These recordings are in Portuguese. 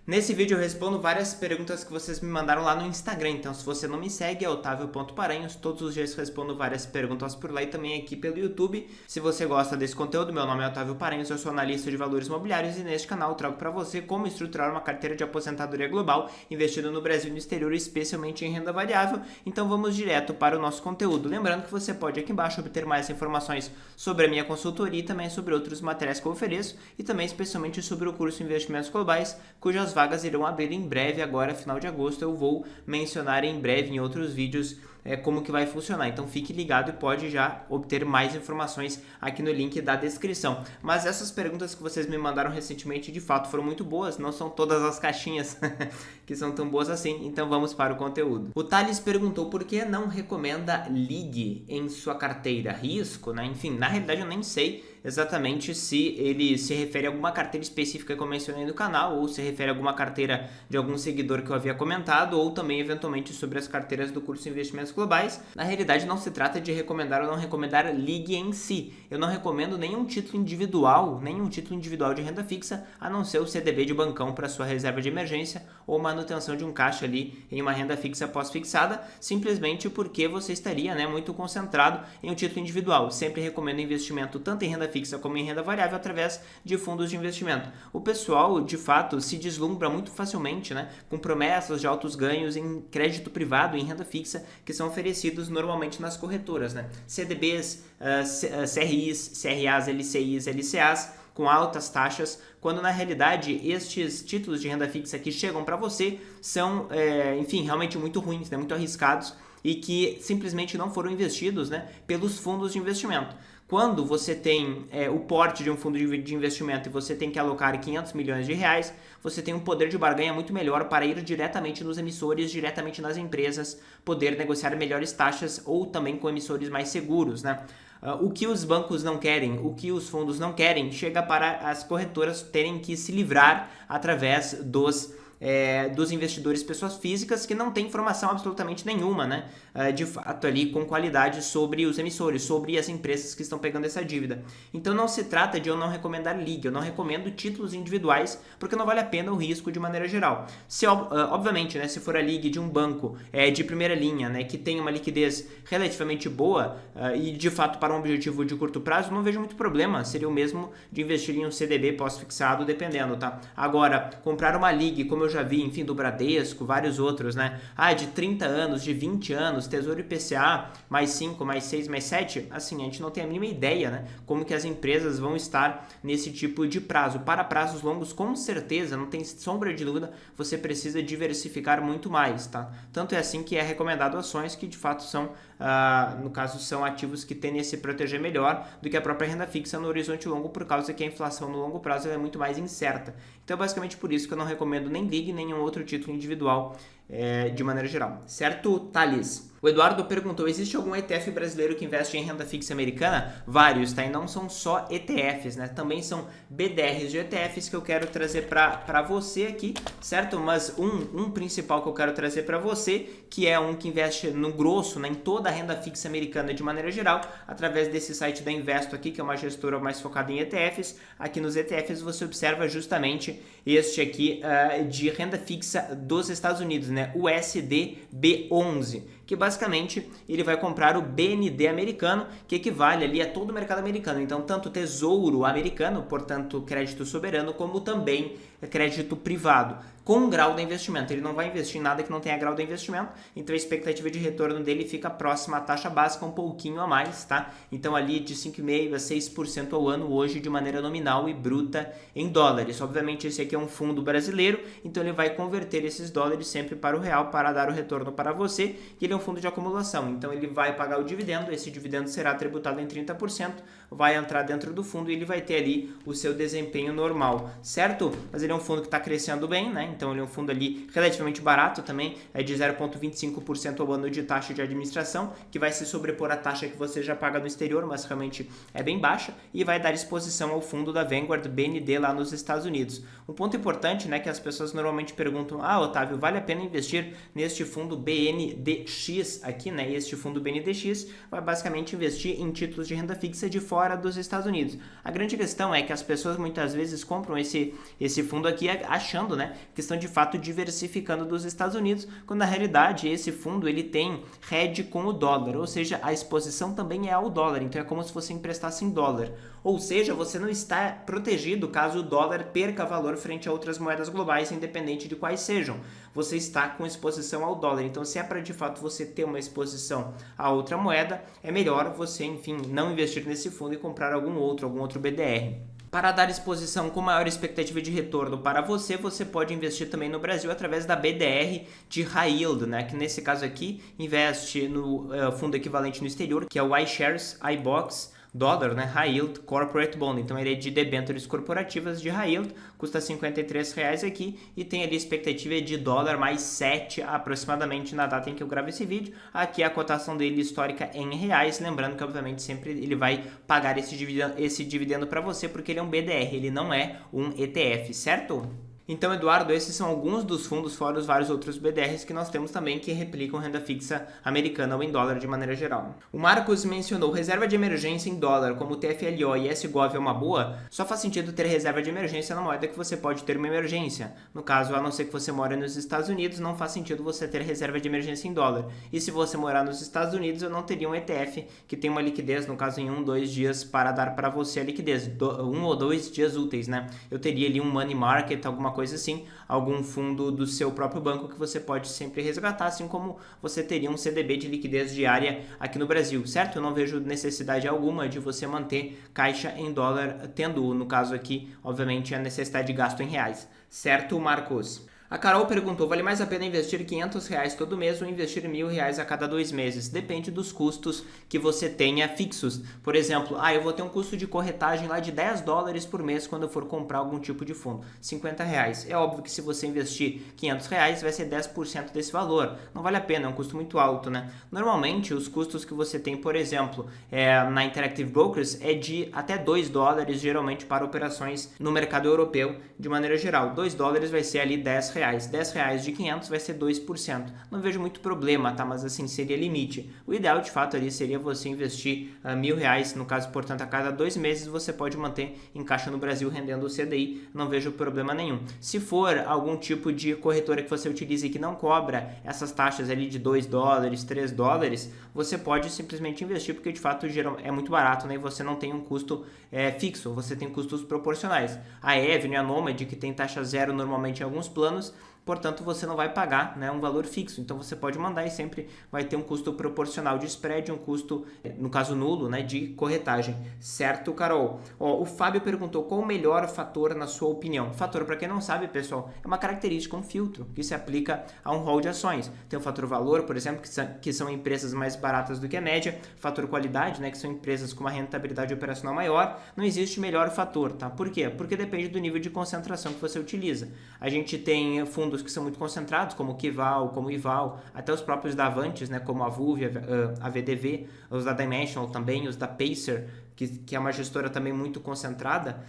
Nesse vídeo eu respondo várias perguntas que vocês me mandaram lá no Instagram, então se você não me segue é otavio.paranhos, todos os dias eu respondo várias perguntas por lá e também aqui pelo YouTube. Se você gosta desse conteúdo, meu nome é Otávio Paranhos, eu sou analista de valores imobiliários e neste canal eu trago para você como estruturar uma carteira de aposentadoria global investindo no Brasil e no exterior, especialmente em renda variável. Então vamos direto para o nosso conteúdo. Lembrando que você pode aqui embaixo obter mais informações sobre a minha consultoria e também sobre outros materiais que eu ofereço e também especialmente sobre o curso Investimentos Globais, cujas vagas irão abrir em breve, agora final de agosto. Eu vou mencionar em breve em outros vídeos como que vai funcionar, então fique ligado e pode já obter mais informações aqui no link da descrição. Mas essas perguntas que vocês me mandaram recentemente de fato foram muito boas, não são todas as caixinhas que são tão boas assim, então vamos para o conteúdo. O Thales perguntou por que não recomenda LIG em sua carteira, risco, né? Enfim, na realidade eu nem sei exatamente se ele se refere a alguma carteira específica que eu mencionei no canal, ou se refere a alguma carteira de algum seguidor que eu havia comentado, ou também eventualmente sobre as carteiras do curso Investimentos Globais. Na realidade não se trata de recomendar ou não recomendar LIG em si. Eu não recomendo nenhum título individual de renda fixa, a não ser o CDB de bancão para sua reserva de emergência ou manutenção de um caixa ali em uma renda fixa pós-fixada, simplesmente porque você estaria muito concentrado em um título individual. Sempre recomendo investimento tanto em renda fixa como em renda variável através de fundos de investimento. O pessoal, de fato, se deslumbra muito facilmente com promessas de altos ganhos em crédito privado, em renda fixa, que são oferecidos normalmente nas corretoras. CDBs, CRIs, CRAs, LCIs, LCAs, com altas taxas, quando na realidade estes títulos de renda fixa que chegam para você são, realmente muito ruins, muito arriscados e que simplesmente não foram investidos pelos fundos de investimento. Quando você tem o porte de um fundo de investimento e você tem que alocar 500 milhões de reais, você tem um poder de barganha muito melhor para ir diretamente nos emissores, diretamente nas empresas, poder negociar melhores taxas ou também com emissores mais seguros. O que os bancos não querem, o que os fundos não querem, chega para as corretoras terem que se livrar através dos investidores pessoas físicas que não têm informação absolutamente nenhuma, de fato ali com qualidade sobre os emissores, sobre as empresas que estão pegando essa dívida. Então não se trata de eu não recomendar LIG, eu não recomendo títulos individuais porque não vale a pena o risco de maneira geral. Se, obviamente, se for a LIG de um banco de primeira linha, que tem uma liquidez relativamente boa e de fato para um objetivo de curto prazo, não vejo muito problema, seria o mesmo de investir em um CDB pós-fixado, dependendo, tá? Agora, comprar uma LIG, como eu já vi, enfim, do Bradesco, vários outros, de 30 anos, de 20 anos, Tesouro IPCA, mais 5, mais 6, mais 7, assim, a gente não tem a mínima ideia, como que as empresas vão estar nesse tipo de prazo. Para prazos longos, com certeza, não tem sombra de dúvida, você precisa diversificar muito mais, tá? Tanto é assim que é recomendado ações que, de fato, são, no caso, são ativos que tendem a se proteger melhor do que a própria renda fixa no horizonte longo, por causa que a inflação no longo prazo é muito mais incerta. Então, basicamente por isso que eu não recomendo nem LIG, nenhum outro título individual de maneira geral. Certo, Thales? O Eduardo perguntou, existe algum ETF brasileiro que investe em renda fixa americana? Vários, tá? E não são só ETFs, também são BDRs de ETFs que eu quero trazer para você aqui, certo? Mas um principal que eu quero trazer para você, que é um que investe no grosso, em toda a renda fixa americana de maneira geral, através desse site da Investo aqui, que é uma gestora mais focada em ETFs. Aqui nos ETFs você observa justamente este aqui de renda fixa dos Estados Unidos, o USDB11, que basicamente ele vai comprar o BND americano, que equivale ali a todo o mercado americano. Então, tanto tesouro americano, portanto, crédito soberano, como também crédito privado, com grau de investimento. Ele não vai investir em nada que não tenha grau de investimento, então a expectativa de retorno dele fica próxima à taxa básica, um pouquinho a mais, tá? Então, ali de 5,5% a 6% ao ano, hoje, de maneira nominal e bruta em dólares. Obviamente, esse aqui é um fundo brasileiro, então ele vai converter esses dólares sempre para o real para dar o retorno para você, e ele é um fundo de acumulação, então ele vai pagar o dividendo, esse dividendo será tributado em 30%, vai entrar dentro do fundo e ele vai ter ali o seu desempenho normal, certo? Mas ele é um fundo que está crescendo bem, então ele é um fundo ali relativamente barato também, é de 0,25% ao ano de taxa de administração, que vai se sobrepor à taxa que você já paga no exterior, mas realmente é bem baixa, e vai dar exposição ao fundo da Vanguard BND lá nos Estados Unidos. Um ponto importante, que as pessoas normalmente perguntam, Otávio, vale a pena investir neste fundo BNDX? X aqui, né, este fundo BNDX, vai basicamente investir em títulos de renda fixa de fora dos Estados Unidos. A grande questão é que as pessoas muitas vezes compram esse fundo aqui achando, né, que estão de fato diversificando dos Estados Unidos, quando na realidade esse fundo ele tem hedge com o dólar, ou seja, a exposição também é ao dólar, então é como se você emprestasse em dólar. Ou seja, você não está protegido caso o dólar perca valor frente a outras moedas globais, independente de quais sejam. Você está com exposição ao dólar. Então, se é para de fato você ter uma exposição a outra moeda, é melhor você, enfim, não investir nesse fundo e comprar algum outro BDR. Para dar exposição com maior expectativa de retorno para você, você pode investir também no Brasil através da BDR de High Yield, né? Que nesse caso aqui investe no fundo equivalente no exterior, que é o iShares iBox dólar, né? High Yield Corporate Bond. Então ele é de debêntures corporativas de High Yield, custa R$ 53,00 aqui e tem ali expectativa de dólar mais 7 aproximadamente na data em que eu gravo esse vídeo. Aqui a cotação dele histórica em reais, lembrando que obviamente sempre ele vai pagar esse dividendo para você porque ele é um BDR, ele não é um ETF, certo? Então, Eduardo, esses são alguns dos fundos, fora os vários outros BDRs que nós temos também que replicam renda fixa americana ou em dólar de maneira geral. O Marcos mencionou reserva de emergência em dólar, como o TFLO e SGOV é uma boa, só faz sentido ter reserva de emergência na moeda que você pode ter uma emergência. No caso, a não ser que você mora nos Estados Unidos, não faz sentido você ter reserva de emergência em dólar. E se você morar nos Estados Unidos, eu não teria um ETF que tem uma liquidez, no caso em 1, 2 dias, para dar para você a liquidez, 1 ou 2 dias úteis, né? Eu teria ali um money market, alguma coisa assim, algum fundo do seu próprio banco que você pode sempre resgatar, assim como você teria um CDB de liquidez diária aqui no Brasil, certo? Eu não vejo necessidade alguma de você manter caixa em dólar, tendo, no caso aqui, obviamente, a necessidade de gasto em reais, certo, Marcos? A Carol perguntou, vale mais a pena investir R$500 todo mês ou investir R$1.000 a cada 2 meses? Depende dos custos que você tenha fixos. Por exemplo, eu vou ter um custo de corretagem lá de $10 por mês quando eu for comprar algum tipo de fundo, R$50. É óbvio que se você investir R$500 vai ser 10% desse valor. Não vale a pena, é um custo muito alto, né? Normalmente, os custos que você tem, por exemplo, na Interactive Brokers é de até $2, geralmente para operações no mercado europeu, de maneira geral. $2 vai ser ali R$10. R$10 de 500 vai ser 2%. Não vejo muito problema, tá? Mas assim, seria limite. O ideal, de fato, ali seria você investir R$1.000, no caso, portanto, a cada 2 meses você pode manter em caixa no Brasil rendendo o CDI. Não vejo problema nenhum. Se for algum tipo de corretora que você utilize que não cobra essas taxas ali de $2, $3, você pode simplesmente investir, porque de fato é muito barato, né? E você não tem um custo fixo, você tem custos proporcionais. A Avenue, a Nomad, que tem taxa zero normalmente em alguns planos, portanto você não vai pagar, né, um valor fixo, então você pode mandar e sempre vai ter um custo proporcional de spread, um custo, no caso nulo, né, de corretagem, certo, Carol? O Fábio perguntou qual o melhor fator na sua opinião. Fator, para quem não sabe, pessoal, é uma característica, um filtro que se aplica a um rol de ações. Tem o fator valor, por exemplo, que são empresas mais baratas do que a média, fator qualidade, né, que são empresas com uma rentabilidade operacional maior. Não existe melhor fator, tá? Por quê? Porque depende do nível de concentração que você utiliza. A gente tem fundos que são muito concentrados, como o Kival, como o Ival, até os próprios da Avantis, né, como a VUV, a VDV, os da Dimensional também, os da Pacer, que é uma gestora também muito concentrada,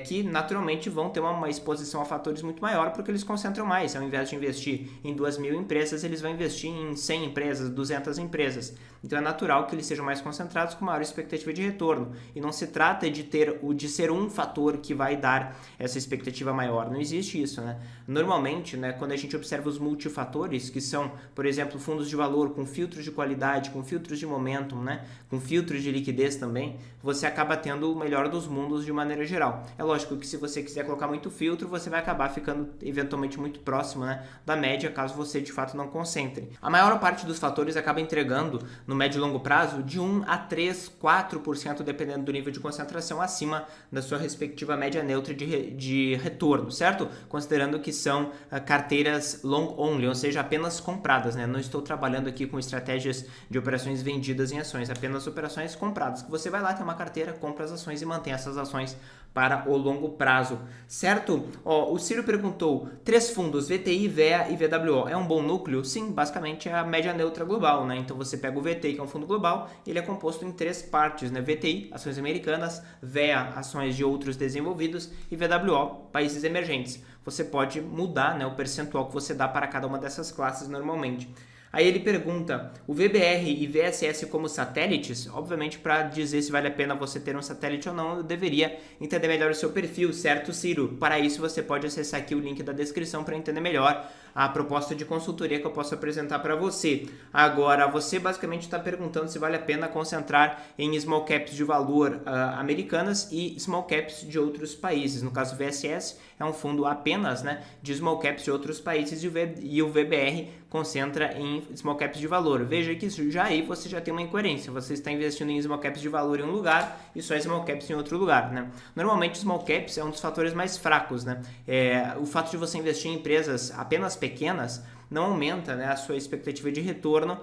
que naturalmente vão ter uma exposição a fatores muito maior, porque eles concentram mais. Ao invés de investir em 2.000 empresas, eles vão investir em 100 empresas, 200 empresas. Então é natural que eles sejam mais concentrados com maior expectativa de retorno. E não se trata de ser um fator que vai dar essa expectativa maior. Não existe isso, né? Normalmente, né, quando a gente observa os multifatores, que são, por exemplo, fundos de valor com filtros de qualidade, com filtros de momentum, né, com filtros de liquidez também, você acaba tendo o melhor dos mundos de maneira geral. É lógico que se você quiser colocar muito filtro, você vai acabar ficando eventualmente muito próximo, né, da média, caso você de fato não concentre. A maior parte dos fatores acaba entregando no médio e longo prazo de 1 a 3, 4%, dependendo do nível de concentração, acima da sua respectiva média neutra de retorno, certo? Considerando que são carteiras long only, ou seja, apenas compradas, né? Não estou trabalhando aqui com estratégias de operações vendidas em ações, apenas operações compradas, que você vai lá, tem uma carteira, compra as ações e mantém essas ações para o longo prazo, certo? O Ciro perguntou, 3 fundos, VTI, VEA e VWO, é um bom núcleo? Sim, basicamente é a média neutra global, né? Então você pega o VTI, que é um fundo global, ele é composto em 3 partes, né? VTI, ações americanas, VEA, ações de outros desenvolvidos e VWO, países emergentes. Você pode mudar, né, o percentual que você dá para cada uma dessas classes normalmente. Aí ele pergunta, o VBR e VSS como satélites? Obviamente, para dizer se vale a pena você ter um satélite ou não, eu deveria entender melhor o seu perfil, certo, Ciro? Para isso, você pode acessar aqui o link da descrição para entender melhor a proposta de consultoria que eu posso apresentar para você. Agora, você basicamente está perguntando se vale a pena concentrar em small caps de valor americanas e small caps de outros países. No caso, o VSS é um fundo apenas, né, de small caps de outros países e o VBR concentra em small caps de valor. Veja que já aí você já tem uma incoerência. Você está investindo em small caps de valor em um lugar e só small caps em outro lugar, né? Normalmente, small caps é um dos fatores mais fracos, né? O fato de você investir em empresas apenas pequenas não aumenta, né, a sua expectativa de retorno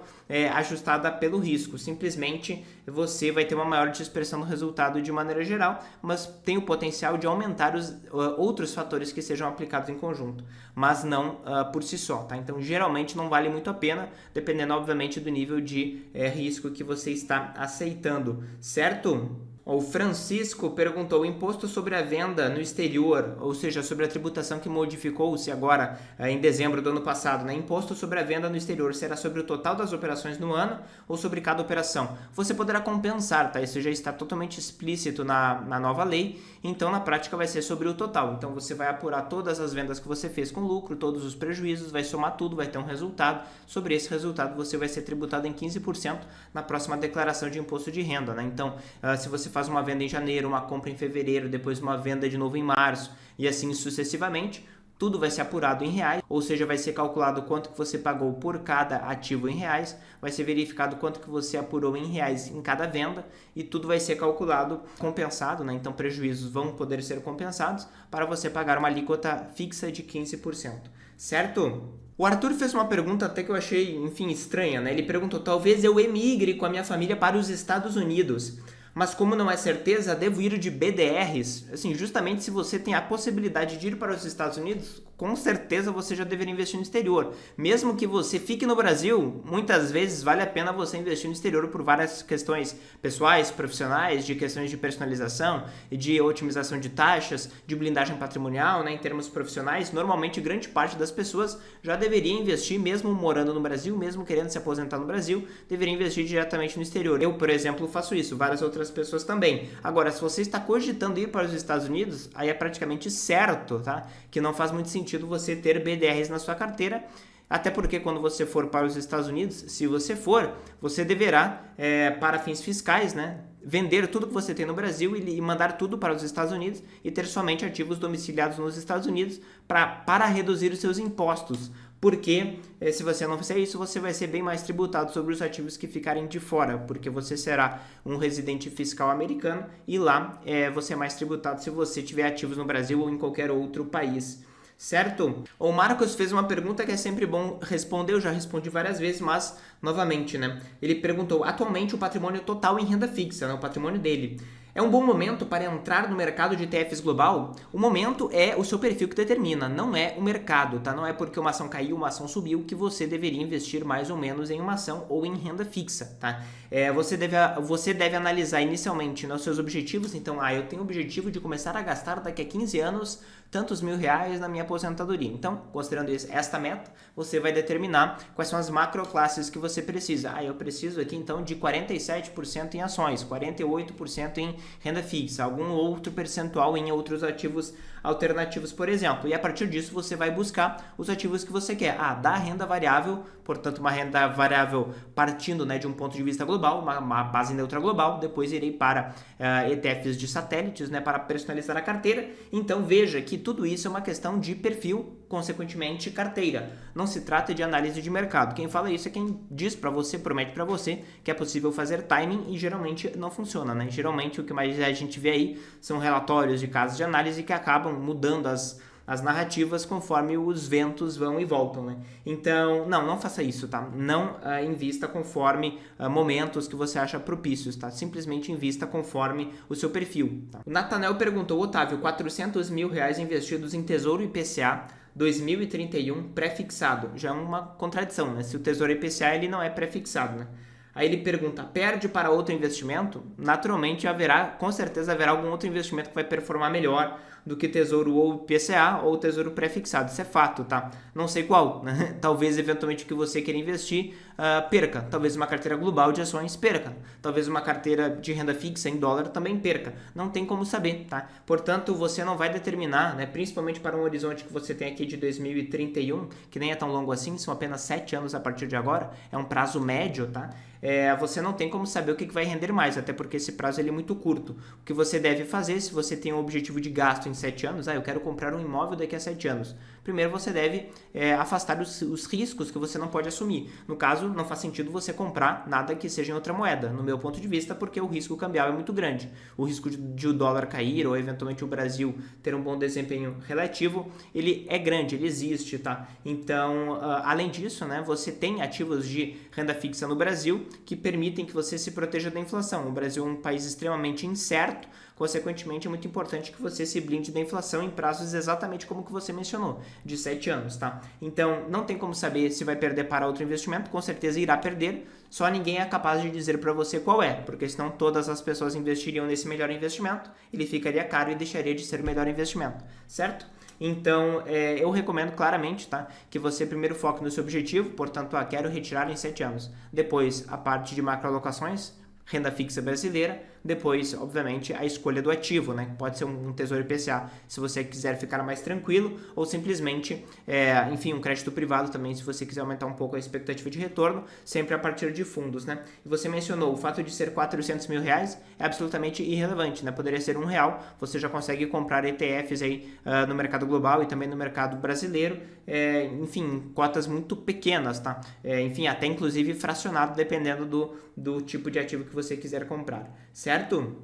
ajustada pelo risco. Simplesmente você vai ter uma maior dispersão do resultado de maneira geral, mas tem o potencial de aumentar os outros fatores que sejam aplicados em conjunto, mas não por si só, tá? Então, geralmente não vale muito a pena, dependendo, obviamente, do nível de risco que você está aceitando, certo? O Francisco perguntou, o imposto sobre a venda no exterior, ou seja, sobre a tributação que modificou-se agora em dezembro do ano passado, né? Imposto sobre a venda no exterior será sobre o total das operações no ano ou sobre cada operação? Você poderá compensar, tá? Isso já está totalmente explícito na nova lei, então na prática vai ser sobre o total. Então você vai apurar todas as vendas que você fez com lucro, todos os prejuízos, vai somar tudo, vai ter um resultado. Sobre esse resultado você vai ser tributado em 15% na próxima declaração de imposto de renda, né? Então, se você faz uma venda em janeiro, uma compra em fevereiro, depois uma venda de novo em março e assim sucessivamente, tudo vai ser apurado em reais, ou seja, vai ser calculado quanto que você pagou por cada ativo em reais, vai ser verificado quanto que você apurou em reais em cada venda e tudo vai ser calculado, compensado, né? Então prejuízos vão poder ser compensados para você pagar uma alíquota fixa de 15%, certo? O Arthur fez uma pergunta até que eu achei, enfim, estranha, né? Ele perguntou, talvez eu emigre com a minha família para os Estados Unidos, mas como não é certeza, devo ir de BDRs? Assim, justamente se você tem a possibilidade de ir para os Estados Unidos, com certeza você já deveria investir no exterior. Mesmo que você fique no Brasil, muitas vezes vale a pena você investir no exterior por várias questões pessoais, profissionais, de questões de personalização e de otimização de taxas, de blindagem patrimonial, né, em termos profissionais. Normalmente, grande parte das pessoas já deveria investir, mesmo morando no Brasil, mesmo querendo se aposentar no Brasil, deveria investir diretamente no exterior. Eu, por exemplo, faço isso, várias outras pessoas também. Agora, se você está cogitando ir para os Estados Unidos, aí é praticamente certo, tá, que não faz muito sentido você ter BDRs na sua carteira, até porque quando você for para os Estados Unidos, se você for, você deverá, para fins fiscais, né, vender tudo que você tem no Brasil e mandar tudo para os Estados Unidos e ter somente ativos domiciliados nos Estados Unidos para reduzir os seus impostos. Porque se você não fizer isso, você vai ser bem mais tributado sobre os ativos que ficarem de fora, porque você será um residente fiscal americano e lá você é mais tributado se você tiver ativos no Brasil ou em qualquer outro país. Certo? O Marcos fez uma pergunta que é sempre bom responder, eu já respondi várias vezes, mas novamente, né? Ele perguntou, atualmente o patrimônio total em renda fixa, né? O patrimônio dele. É um bom momento para entrar no mercado de ETFs global? O momento é o seu perfil que determina, não é o mercado, tá? Não é porque uma ação caiu, uma ação subiu que você deveria investir mais ou menos em uma ação ou em renda fixa, tá? Você deve analisar inicialmente, né, os seus objetivos. Então, eu tenho o objetivo de começar a gastar daqui a 15 anos tantos mil-reais na minha aposentadoria. Então, considerando esta meta, você vai determinar quais são as macroclasses que você precisa. Eu preciso aqui então de 47% em ações, 48% em renda fixa, algum outro percentual em outros ativos alternativos, por exemplo. E a partir disso você vai buscar os ativos que você quer. Da renda variável, portanto uma renda variável partindo, né, de um ponto de vista global, uma base neutra global. Depois irei para ETFs de satélites, né, para personalizar a carteira. Então veja que tudo isso é uma questão de perfil, consequentemente carteira. Não se trata de análise de mercado. Quem fala isso é quem diz para você, promete para você que é possível fazer timing e geralmente não funciona, né? Geralmente o que mais a gente vê aí são relatórios de casos de análise que acabam mudando as narrativas conforme os ventos vão e voltam, né? Então, não faça isso, tá? Não invista conforme momentos que você acha propícios, tá? Simplesmente invista conforme o seu perfil, tá? O Nathanael perguntou, Otávio, 400 mil reais investidos em Tesouro IPCA 2031 pré-fixado. Já é uma contradição, né? Se o Tesouro IPCA ele não é pré-fixado, né? Aí ele pergunta, perde para outro investimento? Naturalmente com certeza haverá algum outro investimento que vai performar melhor do que tesouro ou IPCA ou tesouro pré-fixado. Isso é fato, tá? Não sei qual, né? Talvez eventualmente o que você queira investir perca. Talvez uma carteira global de ações perca. Talvez uma carteira de renda fixa em dólar também perca. Não tem como saber, tá? Portanto, você não vai determinar, né? Principalmente para um horizonte que você tem aqui de 2031, que nem é tão longo assim, são apenas 7 anos a partir de agora, é um prazo médio, tá? Você não tem como saber o que vai render mais, até porque esse prazo ele é muito curto. O que você deve fazer, se você tem um objetivo de gasto em 7 anos, eu quero comprar um imóvel daqui a 7 anos. Primeiro você deve afastar os riscos que você não pode assumir. No caso, não faz sentido você comprar nada que seja em outra moeda, no meu ponto de vista, porque o risco cambial é muito grande. O risco de o dólar cair ou eventualmente o Brasil ter um bom desempenho relativo, ele é grande, ele existe, tá? Então, além disso, né, você tem ativos de renda fixa no Brasil que permitem que você se proteja da inflação. O Brasil é um país extremamente incerto, consequentemente é muito importante que você se blinde da inflação em prazos exatamente como que você mencionou, de 7 anos, tá? Então, não tem como saber se vai perder para outro investimento, com certeza irá perder, só ninguém é capaz de dizer para você qual é, porque senão todas as pessoas investiriam nesse melhor investimento, ele ficaria caro e deixaria de ser o melhor investimento, certo? Então, eu recomendo claramente, tá, que você primeiro foque no seu objetivo, portanto, quero retirar em 7 anos. Depois, a parte de macroalocações, renda fixa brasileira, depois, obviamente, a escolha do ativo, né? Pode ser um tesouro IPCA, se você quiser ficar mais tranquilo, ou simplesmente, enfim, um crédito privado também, se você quiser aumentar um pouco a expectativa de retorno, sempre a partir de fundos, né? E você mencionou, o fato de ser 400 mil reais é absolutamente irrelevante, né? Poderia ser R$1, você já consegue comprar ETFs aí no mercado global e também no mercado brasileiro, enfim, cotas muito pequenas, tá? Enfim, até inclusive fracionado, dependendo do tipo de ativo que você quiser comprar, certo?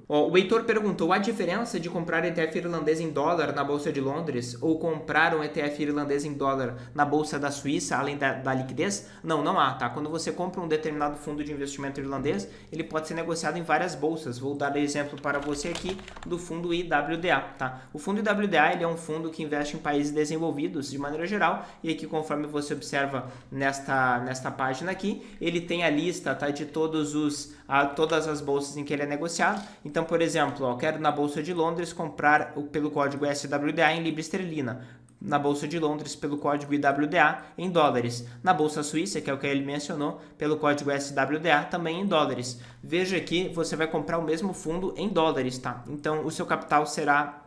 O Heitor perguntou, há diferença de comprar ETF irlandês em dólar na Bolsa de Londres ou comprar um ETF irlandês em dólar na Bolsa da Suíça, além da liquidez? Não há, tá? Quando você compra um determinado fundo de investimento irlandês, ele pode ser negociado em várias bolsas. Vou dar exemplo para você aqui do fundo IWDA, tá? O fundo IWDA, ele é um fundo que investe em países desenvolvidos de maneira geral, e aqui conforme você observa nesta página aqui, ele tem a lista, tá, de todas as bolsas em que ele é negociado. Então, por exemplo, quero na Bolsa de Londres comprar pelo código SWDA em libra esterlina. Na Bolsa de Londres, pelo código IWDA, em dólares. Na Bolsa Suíça, que é o que ele mencionou, pelo código SWDA, também em dólares. Veja que você vai comprar o mesmo fundo em dólares, tá? Então, o seu capital será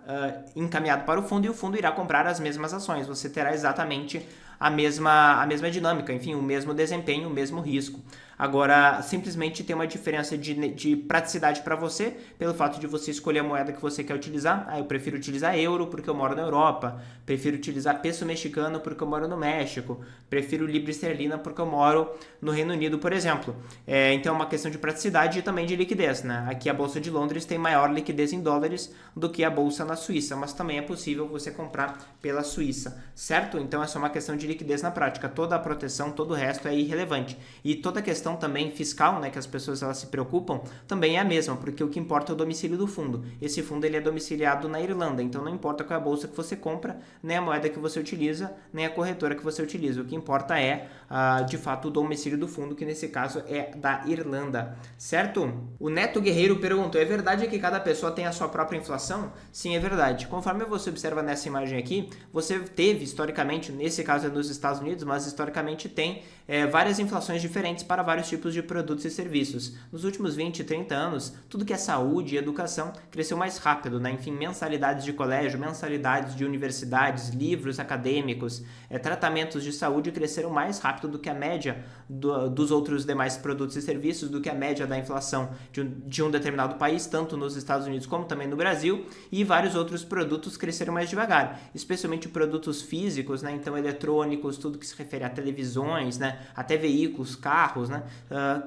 encaminhado para o fundo e o fundo irá comprar as mesmas ações. Você terá exatamente a mesma dinâmica, enfim, o mesmo desempenho, o mesmo risco. Agora, simplesmente tem uma diferença de praticidade para você, pelo fato de você escolher a moeda que você quer utilizar. Eu prefiro utilizar euro porque eu moro na Europa, prefiro utilizar peso mexicano porque eu moro no México, prefiro libra esterlina porque eu moro no Reino Unido, por exemplo. Então é uma questão de praticidade e também de liquidez, né? Aqui a Bolsa de Londres tem maior liquidez em dólares do que a Bolsa na Suíça, mas também é possível você comprar pela Suíça, certo? Então é só uma questão de liquidez na prática. Toda a proteção, todo o resto é irrelevante. E toda a questão também fiscal, né, que as pessoas elas se preocupam, também é a mesma, porque o que importa é o domicílio do fundo. Esse fundo ele é domiciliado na Irlanda, então não importa qual é a bolsa que você compra, nem a moeda que você utiliza, nem a corretora que você utiliza. O que importa é, de fato, o domicílio do fundo, que nesse caso é da Irlanda, certo? O Neto Guerreiro perguntou, é verdade que cada pessoa tem a sua própria inflação? Sim, é verdade. Conforme você observa nessa imagem aqui, você teve historicamente, nesse caso é nos Estados Unidos, mas historicamente tem várias inflações diferentes para vários tipos de produtos e serviços. Nos últimos 20, 30 anos, tudo que é saúde e educação cresceu mais rápido, né? Enfim, mensalidades de colégio, mensalidades de universidades, livros acadêmicos, tratamentos de saúde cresceram mais rápido do que a média dos outros demais produtos e serviços, do que a média da inflação de um determinado país, tanto nos Estados Unidos como também no Brasil, e vários outros produtos cresceram mais devagar, especialmente produtos físicos, né? Então eletrônicos, tudo que se refere a televisões, né? Até veículos, carros, né?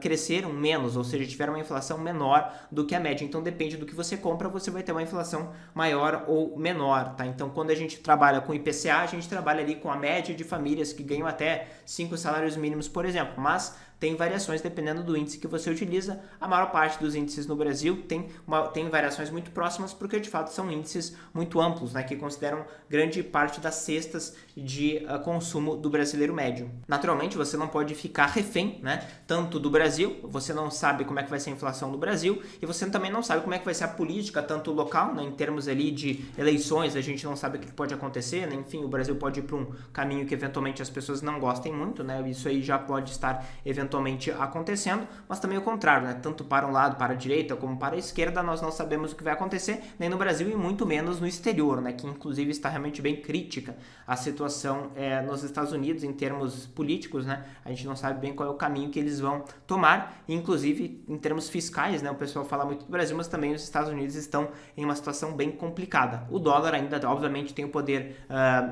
Cresceram menos, ou seja, tiveram uma inflação menor do que a média. Então depende do que você compra, você vai ter uma inflação maior ou menor, tá? Então quando a gente trabalha com IPCA, a gente trabalha ali com a média de famílias que ganham até 5 salários mínimos, por exemplo, mas tem variações dependendo do índice que você utiliza. A maior parte dos índices no Brasil tem variações muito próximas, porque de fato são índices muito amplos, né, que consideram grande parte das cestas de consumo do brasileiro médio. Naturalmente, você não pode ficar refém, né, tanto do Brasil, você não sabe como é que vai ser a inflação no Brasil, e você também não sabe como é que vai ser a política, tanto local, né, em termos ali de eleições, a gente não sabe o que pode acontecer, né, enfim, o Brasil pode ir para um caminho que eventualmente as pessoas não gostem muito, né, isso aí já pode estar eventualmente acontecendo, mas também o contrário, né, tanto para um lado, para a direita, como para a esquerda, nós não sabemos o que vai acontecer, nem no Brasil e muito menos no exterior, né, que inclusive está realmente bem crítica a situação nos Estados Unidos em termos políticos, né, a gente não sabe bem qual é o caminho que eles vão tomar, inclusive em termos fiscais, né, o pessoal fala muito do Brasil, mas também os Estados Unidos estão em uma situação bem complicada. O dólar ainda, obviamente, tem o poder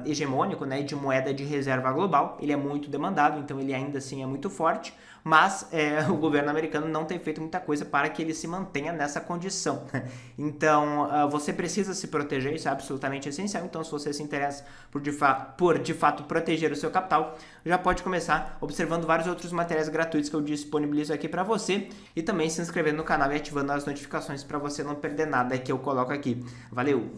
hegemônico, né, de moeda de reserva global, ele é muito demandado, então ele ainda assim é muito forte, mas o governo americano não tem feito muita coisa para que ele se mantenha nessa condição. Então, você precisa se proteger, isso é absolutamente essencial. Então, se você se interessa por de fato proteger o seu capital, já pode começar observando vários outros materiais gratuitos que eu disponibilizo aqui para você, e também se inscrevendo no canal e ativando as notificações para você não perder nada que eu coloco aqui. Valeu!